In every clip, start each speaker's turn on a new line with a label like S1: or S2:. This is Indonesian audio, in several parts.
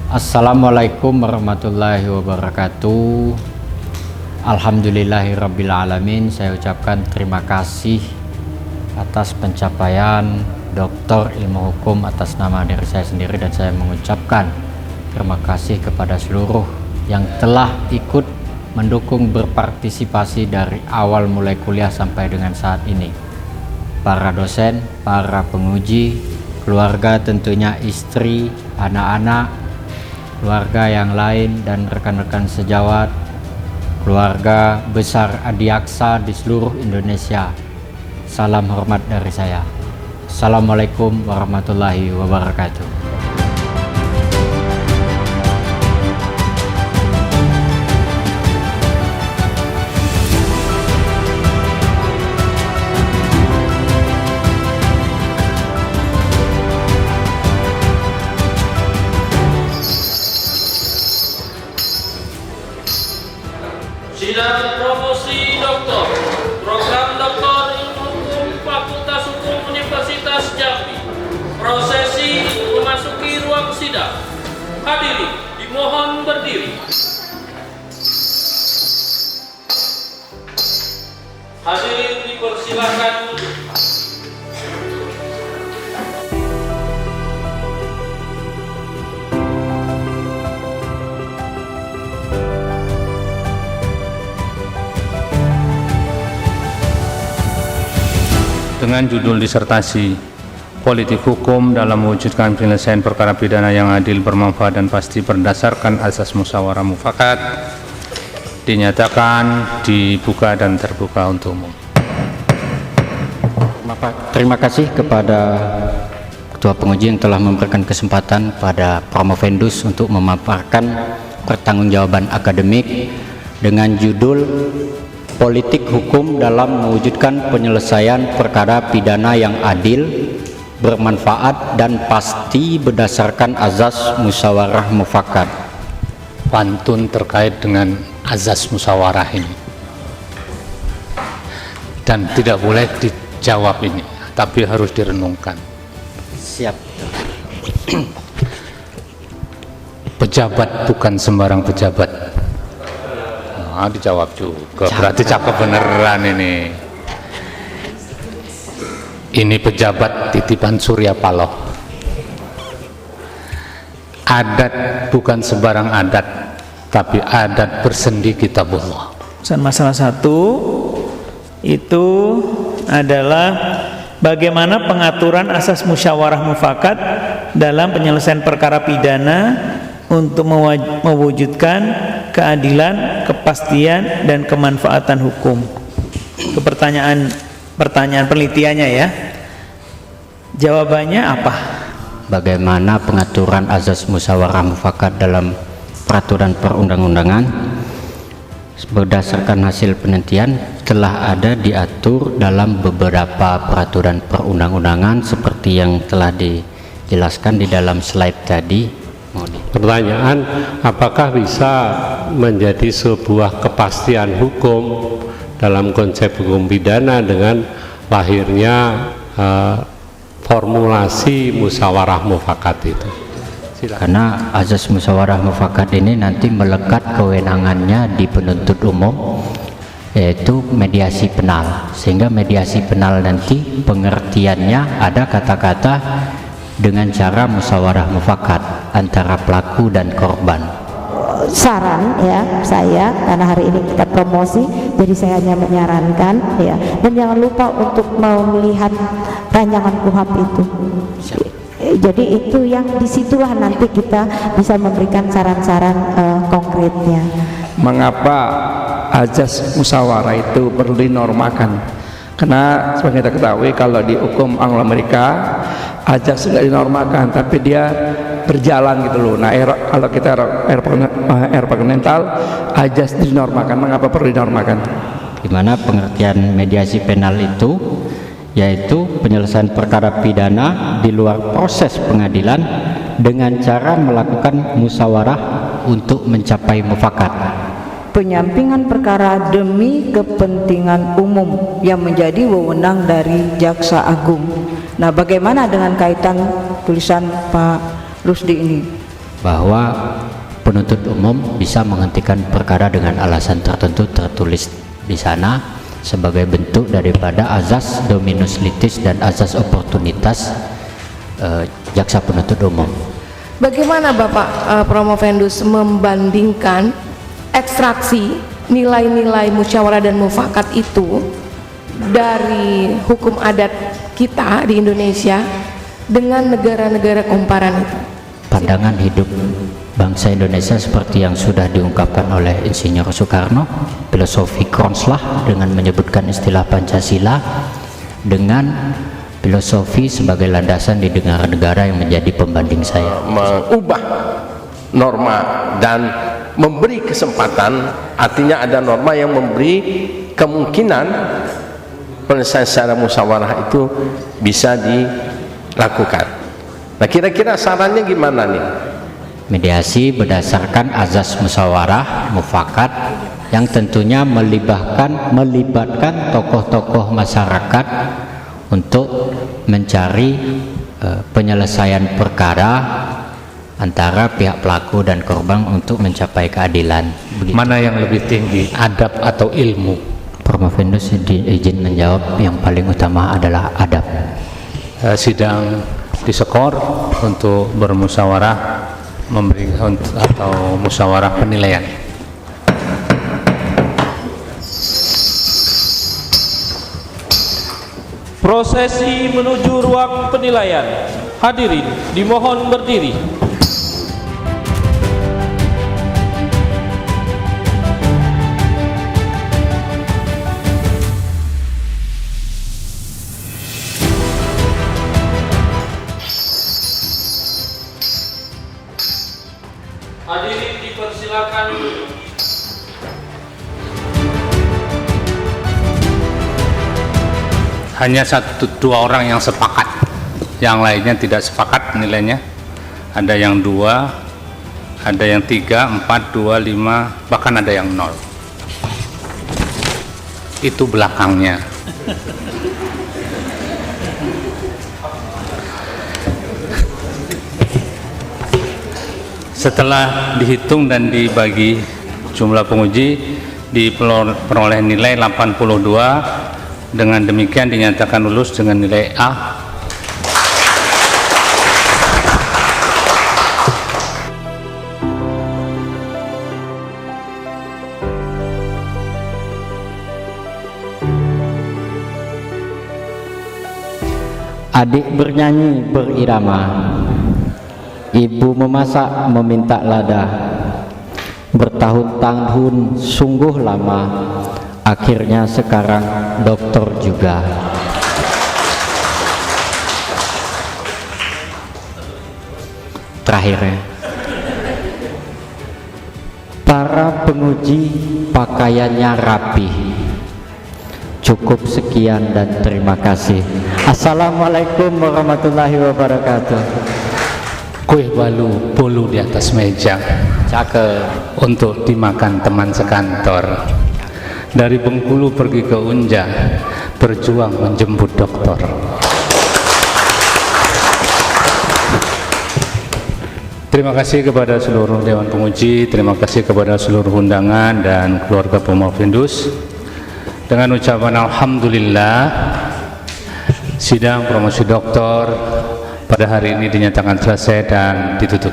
S1: Assalamualaikum warahmatullahi wabarakatuh. Alhamdulillahirabbil alamin. Saya ucapkan terima kasih atas pencapaian Doktor Ilmu Hukum atas nama diri saya sendiri, dan saya mengucapkan terima kasih kepada seluruh yang telah ikut mendukung berpartisipasi dari awal mulai kuliah sampai dengan saat ini. Para dosen, para penguji, keluarga, tentunya istri, anak-anak, keluarga yang lain, dan rekan-rekan sejawat, keluarga besar Adiaksa di seluruh Indonesia. Salam hormat dari saya. Assalamualaikum warahmatullahi wabarakatuh.
S2: Sidang promosi doktor, program doktor ilmu hukum Fakultas Hukum Universitas Jambi. Prosesi memasuki ruang sidang. Hadirin dimohon berdiri. Hadirin dipersilakan duduk.
S3: Dengan judul disertasi Politik Hukum dalam mewujudkan penyelesaian perkara pidana yang adil, bermanfaat, dan pasti berdasarkan asas musyawarah mufakat, dinyatakan dibuka dan terbuka untuk umum.
S1: Terima kasih kepada Ketua Penguji yang telah memberikan kesempatan pada promovendus untuk memaparkan pertanggungjawaban akademik dengan judul Politik Hukum dalam mewujudkan penyelesaian perkara pidana yang adil, bermanfaat, dan pasti berdasarkan azas musyawarah mufakat.
S3: Pantun terkait dengan azas musyawarah ini, dan tidak boleh dijawab ini, tapi harus direnungkan.
S1: Siap.
S3: Pejabat bukan sembarang pejabat. Dijawab juga, berarti cakep beneran ini. Ini pejabat titipan Surya Paloh. Adat bukan sembarang adat, tapi adat bersendi kitabullah.
S4: Masalah satu itu adalah bagaimana pengaturan asas musyawarah mufakat dalam penyelesaian perkara pidana untuk mewujudkan keadilan, kepastian, dan kemanfaatan hukum. Ke pertanyaan penelitiannya ya. Jawabannya apa?
S1: Bagaimana pengaturan azas musyawarah mufakat dalam peraturan perundang-undangan? Berdasarkan hasil penelitian telah ada diatur dalam beberapa peraturan perundang-undangan seperti yang telah dijelaskan di dalam slide tadi.
S5: Pertanyaan, apakah bisa menjadi sebuah kepastian hukum dalam konsep hukum pidana dengan lahirnya formulasi musyawarah mufakat itu? Silakan.
S1: Karena azas musyawarah mufakat ini nanti melekat kewenangannya di penuntut umum, yaitu mediasi penal, sehingga mediasi penal nanti pengertiannya ada kata-kata dengan cara musyawarah mufakat antara pelaku dan korban.
S6: Saran ya saya, karena hari ini kita promosi, jadi saya hanya menyarankan ya, dan jangan lupa untuk melihat rancangan KUHP itu. Jadi itu yang disitulah nanti kita bisa memberikan saran-saran konkretnya.
S7: Mengapa azas musyawarah itu perlu dinormakan? Karena sebagai kita ketahui, kalau di hukum Anglo-Amerika azas sudah dinormakan, tapi dia berjalan gitu loh. Nah, kalau kita Eropa kontinental, azas dinormakan. Mengapa perlu dinormakan?
S1: Di mana pengertian mediasi penal itu yaitu penyelesaian perkara pidana di luar proses pengadilan dengan cara melakukan musyawarah untuk mencapai mufakat.
S6: Penyampingan perkara demi kepentingan umum yang menjadi wewenang dari Jaksa Agung. Nah, bagaimana dengan kaitan tulisan Pak Rusdi ini?
S1: bahwa penuntut umum bisa menghentikan perkara dengan alasan tertentu tertulis di sana sebagai bentuk daripada azas dominus litis dan azas oportunitas jaksa penuntut umum.
S8: Bagaimana Bapak Promovendus membandingkan ekstraksi nilai-nilai musyawarah dan mufakat itu dari hukum adat kita di Indonesia dengan negara-negara komparan itu?
S1: Pandangan hidup bangsa Indonesia seperti yang sudah diungkapkan oleh Insinyur Soekarno, filosofi Kronslag dengan menyebutkan istilah Pancasila dengan filosofi sebagai landasan di negara-negara yang menjadi pembanding saya.
S9: Mengubah norma dan memberi kesempatan, artinya ada norma yang memberi kemungkinan penyelesaian secara musyawarah itu bisa dilakukan. Nah, kira-kira sarannya gimana nih?
S1: Mediasi berdasarkan azas musyawarah mufakat yang tentunya melibatkan tokoh-tokoh masyarakat untuk mencari penyelesaian perkara antara pihak pelaku dan korban untuk mencapai keadilan. Begitu.
S5: Mana yang lebih tinggi, adab atau ilmu?
S1: Promovendus izin menjawab, yang paling utama adalah adab.
S3: Sidang diskor untuk bermusyawarah memberi atau musyawarah penilaian.
S2: Prosesi menuju ruang penilaian. Hadirin dimohon berdiri. Hadirin dipersilakan duduk.
S3: Hanya dua orang yang sepakat, yang lainnya tidak sepakat nilainya. Ada yang 2, ada yang 3, 4, 2, 5, bahkan ada yang 0. Itu belakangnya. Setelah dihitung dan dibagi jumlah penguji, diperoleh nilai 82. Dengan demikian dinyatakan lulus dengan nilai A.
S1: Adik bernyanyi berirama, ibu memasak meminta lada, bertahun-tahun sungguh lama, akhirnya sekarang dokter juga. Terakhirnya, para penguji pakaiannya rapi. Cukup sekian dan terima kasih. Assalamualaikum warahmatullahi wabarakatuh.
S3: Kue balu bolu di atas meja.
S1: Cakep.
S3: Untuk dimakan teman sekantor. Dari Bengkulu pergi ke Unja, berjuang menjemput dokter. Terima kasih kepada seluruh Dewan Penguji, terima kasih kepada seluruh undangan dan keluarga Promovendus. Dengan ucapan Alhamdulillah, sidang promosi doktor pada hari ini dinyatakan selesai dan ditutup.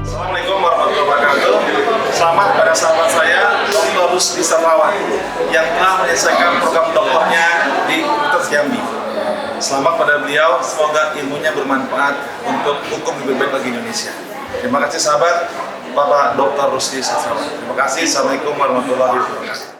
S10: Assalamualaikum warahmatullahi wabarakatuh. Selamat pada sahabat saya, Dr. Rusdi Satrawan, yang telah menyelesaikan program doktornya di Universitas Jambi. Selamat pada beliau, semoga ilmunya bermanfaat untuk hukum lebih baik bagi Indonesia. Terima kasih sahabat, Bapak Dr. Rusdi Satrawan. Terima kasih. Assalamualaikum warahmatullahi wabarakatuh.